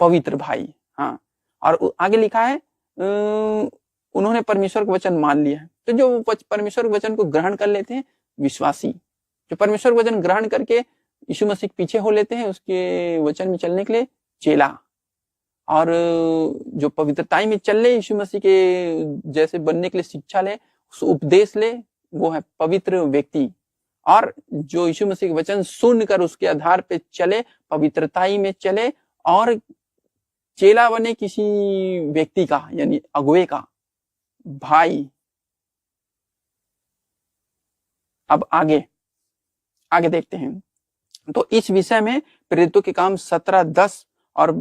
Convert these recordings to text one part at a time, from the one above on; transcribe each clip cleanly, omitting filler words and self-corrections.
पवित्र भाई। हाँ, और आगे लिखा है उन्होंने परमेश्वर का वचन मान लिया है। तो जो परमेश्वर के वचन को ग्रहण कर लेते हैं विश्वासी, जो परमेश्वर वचन ग्रहण करके यीशु मसीह के पीछे हो लेते हैं, उसके वचन में चलने के लिए चेला, और जो पवित्रताई में चल ले, यीशु मसीह के जैसे बनने के लिए शिक्षा ले, उपदेश ले, वो है पवित्र व्यक्ति। और जो यीशु मसीह के वचन सुनकर उसके आधार पे चले, पवित्रताई में चले और चेला बने किसी व्यक्ति का, यानी अगुवे का, भाई। अब आगे देखते हैं। तो इस विषय में प्रेरितों के काम 17:10 और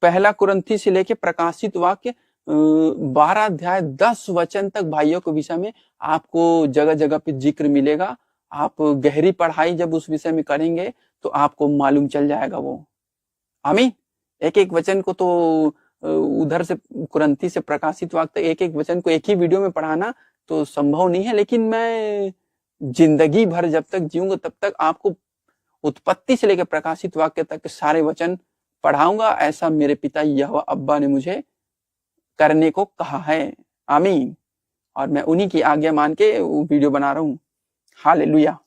पहला कुरिन्थी से लेके प्रकाशित वाक्य 12 अध्याय 10 वचन तक भाइयों के विषय में आपको जगह जगह पे जिक्र मिलेगा। आप गहरी पढ़ाई जब उस विषय में करेंगे तो आपको मालूम चल जाएगा वो। आमीन। एक एक वचन को तो उधर से कुरिन्थी से प्रकाशित वाक्य तक एक एक वचन को एक ही वीडियो में पढ़ाना तो संभव नहीं है, लेकिन मैं जिंदगी भर जब तक जीऊंगा तब तक आपको उत्पत्ति से लेकर प्रकाशित वाक्य तक सारे वचन पढ़ाऊंगा। ऐसा मेरे पिता यहोवा अब्बा ने मुझे करने को कहा है। आमीन। और मैं उन्हीं की आज्ञा मान के वीडियो बना रहा हूं। हालेलुया।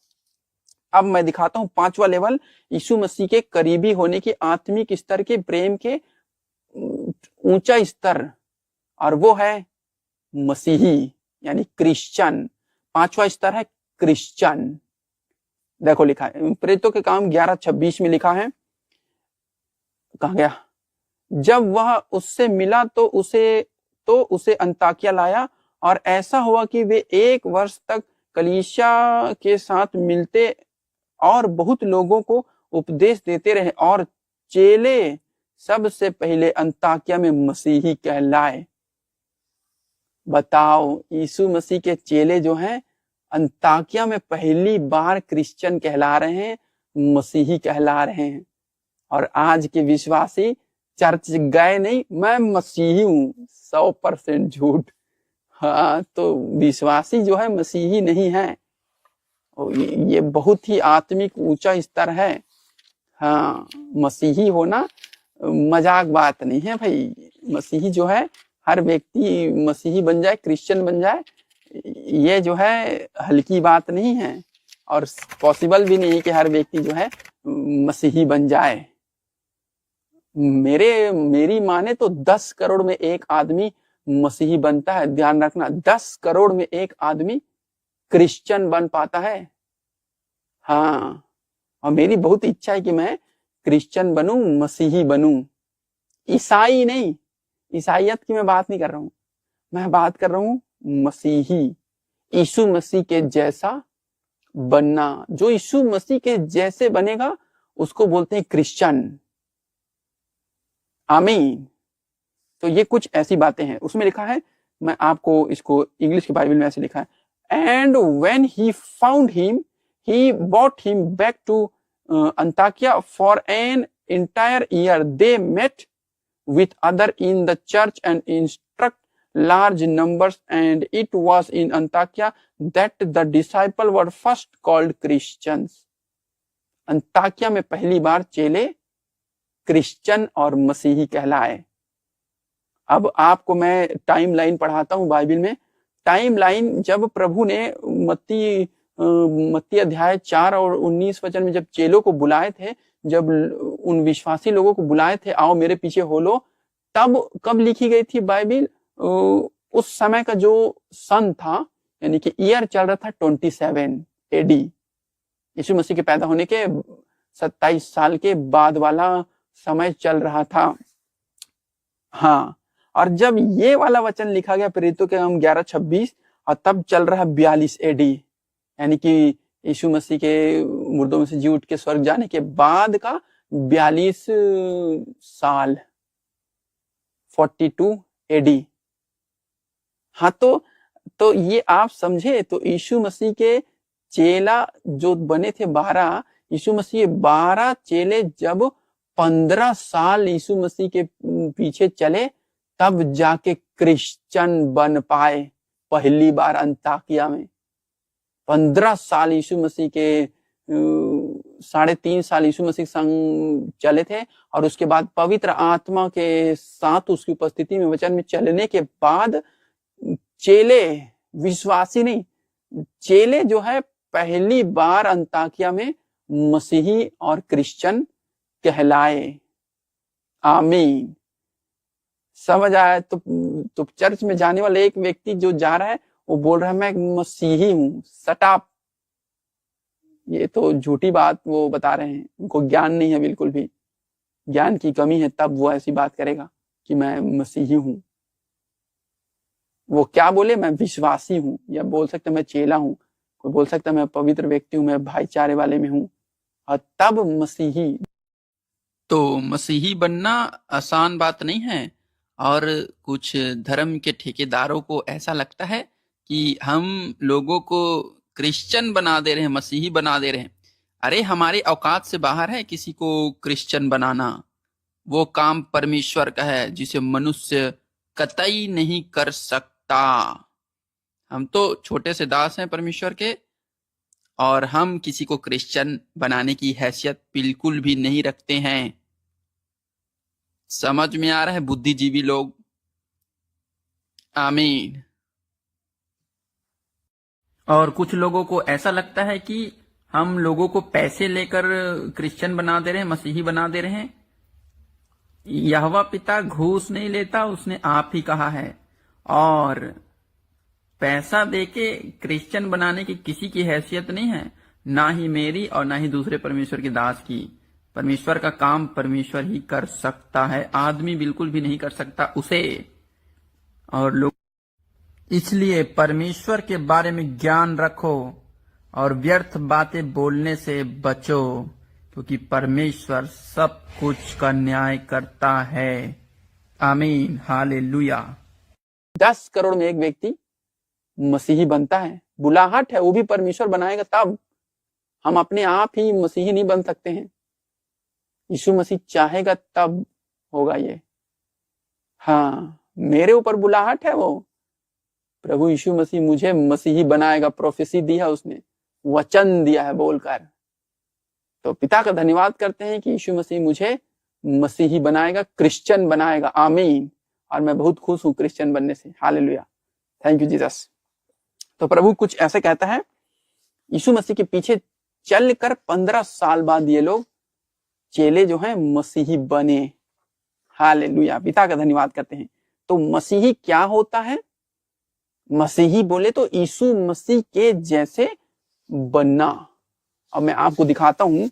अब मैं दिखाता हूं 5वां लेवल, यीशु मसीह के करीबी होने की आत्मिक स्तर के प्रेम के ऊंचा स्तर, और वो है मसीही यानी क्रिश्चियन। 5वां स्तर है क्रिश्चियन। देखो लिखा है प्रेरितों के काम 11:26 में लिखा है, कहा गया, जब वह उससे मिला तो उसे अंताकिया लाया, और ऐसा हुआ कि वे 1 वर्ष तक कलीसिया के साथ मिलते और बहुत लोगों को उपदेश देते रहे, और चेले सबसे पहले अंताकिया में मसीही कहलाए। बताओ, यीशु मसीह के चेले जो हैं अंताकिया में पहली बार क्रिश्चियन कहला रहे हैं, मसीही कहला रहे हैं। और आज के विश्वासी चर्च गए नहीं, मैं मसीही हूं, 100% झूठ। हाँ, तो विश्वासी जो है मसीही नहीं है। ये बहुत ही आत्मिक ऊंचा स्तर है। हाँ, मसीही होना मजाक बात नहीं है भाई। मसीही जो है, हर व्यक्ति मसीही बन जाए, क्रिश्चियन बन जाए, ये जो है हल्की बात नहीं है, और पॉसिबल भी नहीं है कि हर व्यक्ति जो है मसीही बन जाए। मेरी माने तो 10 करोड़ में एक आदमी मसीही बनता है। ध्यान रखना, 10 करोड़ में एक आदमी क्रिश्चियन बन पाता है। हाँ, और मेरी बहुत इच्छा है कि मैं क्रिश्चियन बनूं, मसीही बनूं। ईसाई नहीं, ईसाइयत की मैं बात नहीं कर रहा हूं, मैं बात कर रहा हूं मसीही, यीशु मसीह के जैसा बनना। जो यीशु मसीह के जैसे बनेगा उसको बोलते हैं क्रिश्चियन। आमीन। तो ये कुछ ऐसी बातें हैं। उसमें लिखा है, मैं आपको इसको इंग्लिश की बाइबल में ऐसे लिखा है, and when he found him he brought him back to अंताकिया for an entire year. They met with other in the church and instruct large numbers, and it was in Antiochia that the disciples were first called Christians. Antakya में पहली बार चेले Christian और मसीही कहलाए। अब आपको मैं टाइम लाइन पढ़ाता हूं बाइबल में। टाइम लाइन, जब प्रभु ने मत्ती अध्याय 4 और 19 वचन में जब चेलों को बुलाए थे, जब उन विश्वासी लोगों को बुलाए थे, आओ मेरे पीछे हो लो, तब कब लिखी गई थी बाइबल? उस समय का जो सन था, यानी कि ईयर चल रहा था 27 AD, यीशु मसीह के पैदा होने के 27 साल के बाद वाला समय चल रहा था। हाँ, और जब ये वाला वचन लिखा गया प्रेरितों के काम 11:26, और तब चल रहा है 42 AD, यानी कि यीशु मसीह के मुर्दों में से जी उठ के स्वर्ग जाने के बाद का 42 साल, 42 AD। हाँ, तो ये आप समझे, तो यीशु मसीह के चेला जो बने थे 12, यीशु मसीह 12 चेले जब 15 साल यीशु मसीह के पीछे चले, तब जाके क्रिश्चियन बन पाए पहली बार अंताकिया में। 15 साल यीशु मसीह के 3.5 साल यीशु मसीह संग चले थे और उसके बाद पवित्र आत्मा के साथ उसकी उपस्थिति में वचन में चलने के बाद चेले, विश्वासी नहीं, चेले जो है पहली बार अंताकिया में मसीही और क्रिश्चियन कहलाए। आमीन। समझ आया? तो चर्च में जाने वाला एक व्यक्ति जो जा रहा है वो बोल रहा है मैं मसीही हूं, सटाप। ये तो झूठी बात वो बता रहे हैं, उनको ज्ञान नहीं है, बिल्कुल भी ज्ञान की कमी है, तब वो ऐसी बात करेगा कि मैं मसीही हूं। वो क्या बोले, मैं विश्वासी हूं, या बोल सकते मैं चेला हूं, कोई बोल सकता मैं पवित्र व्यक्ति हूं, मैं भाईचारे वाले में हूं, और तब मसीही। तो मसीही बनना आसान बात नहीं है। और कुछ धर्म के ठेकेदारों को ऐसा लगता है कि हम लोगों को क्रिश्चियन बना दे रहे हैं, मसीही बना दे रहे हैं। अरे हमारे औकात से बाहर है किसी को क्रिश्चियन बनाना। वो काम परमेश्वर का है जिसे मनुष्य कतई नहीं कर सकता। हम तो छोटे से दास हैं परमेश्वर के, और हम किसी को क्रिश्चियन बनाने की हैसियत बिल्कुल भी नहीं रखते हैं। समझ में आ रहा है बुद्धिजीवी लोग? आमीन। और कुछ लोगों को ऐसा लगता है कि हम लोगों को पैसे लेकर क्रिश्चियन बना दे रहे हैं, मसीही बना दे रहे हैं। यहोवा पिता घूस नहीं लेता, उसने आप ही कहा है। और पैसा देके क्रिश्चियन बनाने की किसी की हैसियत नहीं है, ना ही मेरी और ना ही दूसरे परमेश्वर के दास की। परमेश्वर का काम परमेश्वर ही कर सकता है, आदमी बिल्कुल भी नहीं कर सकता उसे। और लोग इसलिए परमेश्वर के बारे में ज्ञान रखो और व्यर्थ बातें बोलने से बचो, क्योंकि परमेश्वर सब कुछ का न्याय करता है। आमीन, हालेलुया। 10 करोड़ में एक व्यक्ति मसीही बनता है, बुलाहट है, वो भी परमेश्वर बनाएगा तब। हम अपने आप ही मसीही नहीं बन सकते हैं, यीशु मसीह चाहेगा तब होगा ये। हाँ, मेरे ऊपर बुलाहट है, वो प्रभु यीशु मसीह मुझे मसीही बनाएगा, प्रोफेसी दी है उसने, वचन दिया है बोलकर। तो पिता का धन्यवाद करते हैं कि यीशु मसीह मुझे मसीही बनाएगा, क्रिश्चियन बनाएगा। आमीन। और मैं बहुत खुश हूं क्रिश्चियन बनने से। Hallelujah, thank you Jesus. तो प्रभु कुछ ऐसे कहता है, यीशु मसीह के पीछे चलकर 15 साल बाद ये लोग चेले जो हैं मसीही बने। हालेलुया, पिता का धन्यवाद करते हैं। तो मसीही क्या होता है? मसीही बोले तो यीशु मसीह के जैसे बनना। अब मैं आपको दिखाता हूं,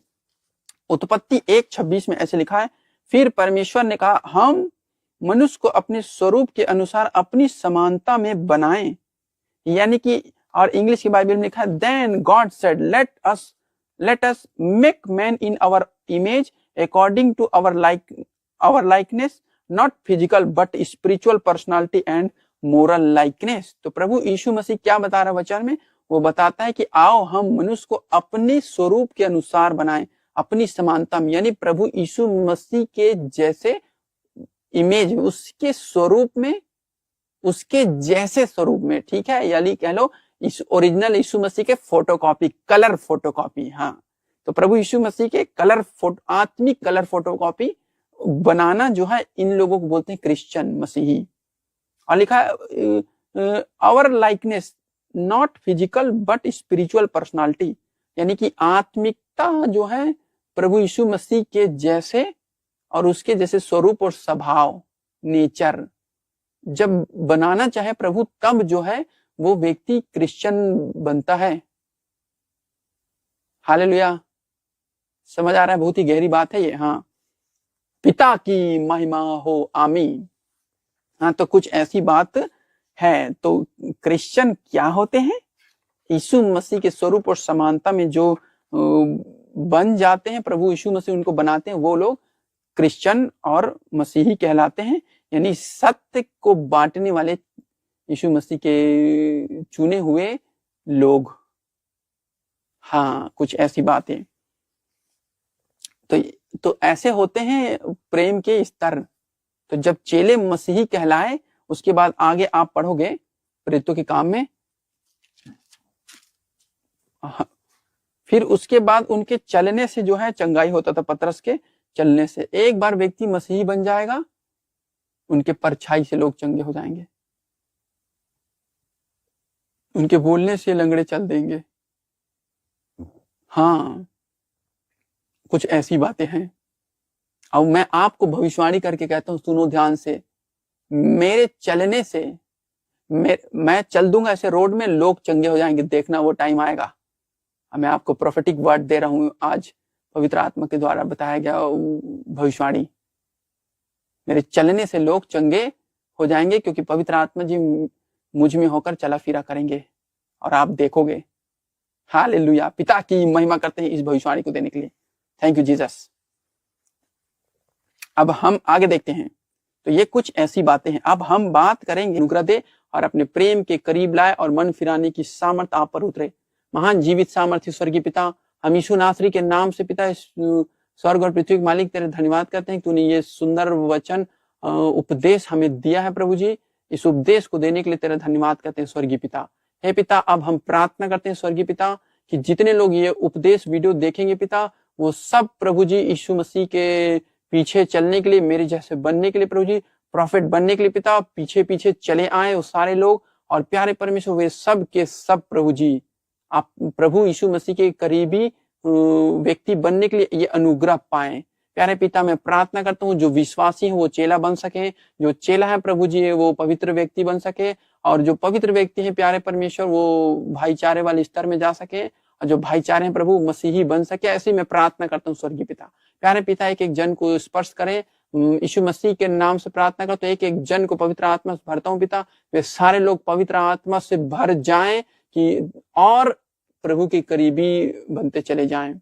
उत्पत्ति 1:26 में ऐसे लिखा है, फिर परमेश्वर ने कहा हम मनुष्य को अपने स्वरूप के अनुसार अपनी समानता में बनाएं। यानी कि, और इंग्लिश की बाइबल में लिखा है, then God said let us make man in our image according to our likeness, not physical but spiritual personality and moral likeness. तो प्रभु यीशु मसीह क्या बता रहा है वचन में? वो बताता है कि आओ हम मनुष्य को अपने स्वरूप के अनुसार बनाएं, अपनी समानता में, यानी प्रभु यीशु मसीह के जैसे इमेज, उसके स्वरूप में, उसके जैसे स्वरूप में, ठीक है, यानी कह लो इस ओरिजिनल यीशु मसीह के फोटोकॉपी, कलर फोटोकॉपी। हाँ, तो प्रभु यीशु मसीह के आत्मिक कलर फोटोकॉपी बनाना जो है, इन लोगों को बोलते हैं क्रिश्चियन, मसीही। और लिखा है our likeness not physical but spiritual personality, यानी कि आत्मिकता जो है प्रभु यीशु मसीह के जैसे और उसके जैसे स्वरूप और स्वभाव, नेचर जब बनाना चाहे प्रभु, तब जो है वो व्यक्ति क्रिश्चियन बनता है। हालेलुया, समझ आ रहा है? बहुत ही गहरी बात है ये। हाँ, पिता की महिमा हो। आमीन। हाँ, तो कुछ ऐसी बात है। तो क्रिश्चियन क्या होते हैं? यीशु मसीह के स्वरूप और समानता में जो बन जाते हैं, प्रभु यीशु मसीह उनको बनाते हैं, वो लोग क्रिश्चियन और मसीही कहलाते हैं। यानी सत्य को बांटने वाले यीशु मसीह के चुने हुए लोग। हाँ, कुछ ऐसी बातें। तो ऐसे होते हैं प्रेम के स्तर। तो जब चेले मसीही कहलाए, उसके बाद आगे आप पढ़ोगे प्रेरितों के काम में, फिर उसके बाद उनके चलने से जो है चंगाई होता था, पतरस के चलने से। एक बार व्यक्ति मसीही बन जाएगा, उनके परछाई से लोग चंगे हो जाएंगे, उनके बोलने से लंगड़े चल देंगे। हाँ, कुछ ऐसी बातें हैं। अब मैं आपको भविष्यवाणी करके कहता हूं, सुनो ध्यान से, मेरे चलने से मैं चल दूंगा ऐसे रोड में, लोग चंगे हो जाएंगे, देखना वो टाइम आएगा। मैं आपको प्रोफेटिक वर्ड दे रहा हूं, आज पवित्र आत्मा के द्वारा बताया गया भविष्यवाणी। मेरे चलने से लोग चंगे हो जाएंगे, क्योंकि पवित्र आत्मा जी मुझ में होकर चला फिरा करेंगे, और आप देखोगे। हालेलुया। पिता की महिमा करते हैं इस भविष्यवाणी को देने के लिए। Thank you Jesus. अब हम आगे देखते हैं। तो ये कुछ ऐसी बातें हैं। अब हम बात करेंगे, अनुग्रह दे और अपने प्रेम के करीब लाए और मन फिराने की सामर्थ आप पर उतरे। महान जीवित सामर्थ्य स्वर्गीय पिता, हम यीशु नासरी के नाम से पिता, स्वर्ग और पृथ्वी के मालिक, तेरे धन्यवाद करते हैं, तूने ये सुंदर वचन उपदेश हमें दिया है प्रभु जी। इस उपदेश को देने के लिए तेरा धन्यवाद करते हैं स्वर्गीय पिता। हे पिता, अब हम प्रार्थना करते हैं स्वर्गीय पिता कि जितने लोग ये उपदेश वीडियो देखेंगे पिता, वो सब प्रभु जी यीशु मसीह के पीछे चलने के लिए, मेरे जैसे बनने के लिए प्रभु जी, प्रॉफिट बनने के लिए पिता, पीछे पीछे चले आए वो सारे लोग। और प्यारे परमेश्वर, वे सब के सब प्रभु जी, आप प्रभु यीशु मसीह के करीबी व्यक्ति बनने के लिए ये अनुग्रह पाए। प्यारे पिता, मैं प्रार्थना करता हूँ जो विश्वासी है वो चेला बन सके, जो चेला है प्रभु जी वो पवित्र व्यक्ति बन सके, और जो पवित्र व्यक्ति है प्यारे परमेश्वर वो भाईचारे वाले स्तर में जा सके, और जो भाईचारे हैं प्रभु मसीही बन सके। ऐसे मैं प्रार्थना करता हूँ स्वर्गीय पिता। प्यारे पिता, एक एक जन को स्पर्श करें, यीशु मसीह के नाम से प्रार्थना करता हूँ। एक एक जन को पवित्र आत्मा से भरता हूँ पिता, वे सारे लोग पवित्र आत्मा से भर जाएं कि और प्रभु के करीबी बनते चले जाएं।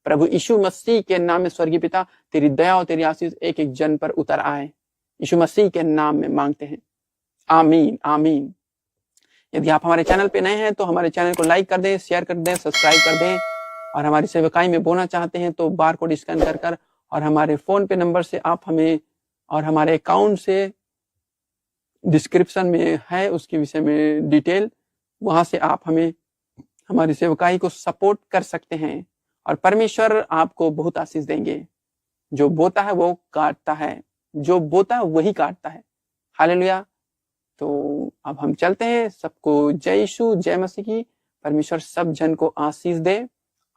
प्रभु यीशु मसीह के नाम में स्वर्गीय पिता, तेरी दया और तेरी आशीष एक एक जन पर उतर आए। यीशु मसीह के नाम में मांगते हैं, आमीन आमीन। यदि आप हमारे चैनल पे नए हैं तो हमारे चैनल को लाइक कर दें, शेयर कर दें, सब्सक्राइब कर दें, और हमारी सेवकाई में बोलना चाहते हैं तो बार कोड स्कैन कर और हमारे फोन पे नंबर से आप हमें, और हमारे अकाउंट से डिस्क्रिप्शन में है उसके विषय में डिटेल, वहां से आप हमें हमारी सेवकाई को सपोर्ट कर सकते हैं। और परमेश्वर आपको बहुत आशीष देंगे। जो बोता है वो काटता है, जो बोता है वही काटता है। हालेलुया। तो अब हम चलते हैं। सबको जय यीशु, जय मसीह की। परमेश्वर सब जन को आशीष दे।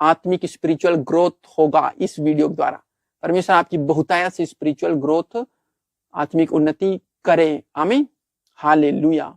आत्मिक स्पिरिचुअल ग्रोथ होगा इस वीडियो के द्वारा। परमेश्वर आपकी बहुतायत से स्पिरिचुअल ग्रोथ, आत्मिक उन्नति करे। आमीन। हालेलुया।